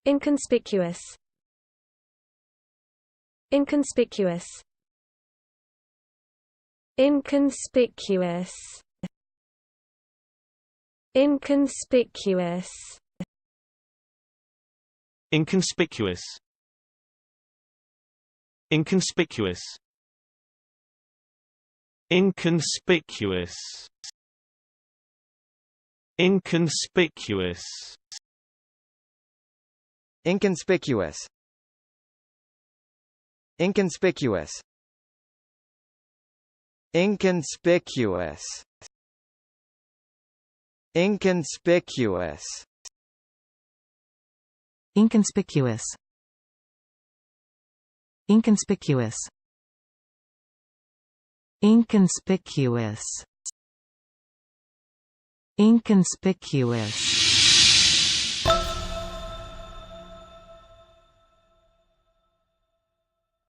Inconspicuous. Inconspicuous. Inconspicuous. Inconspicuous. Inconspicuous. Inconspicuous. Inconspicuous. Inconspicuous. Inconspicuous. Inconspicuous. Inconspicuous. Inconspicuous. Inconspicuous. Inconspicuous. Inconspicuous. Inconspicuous.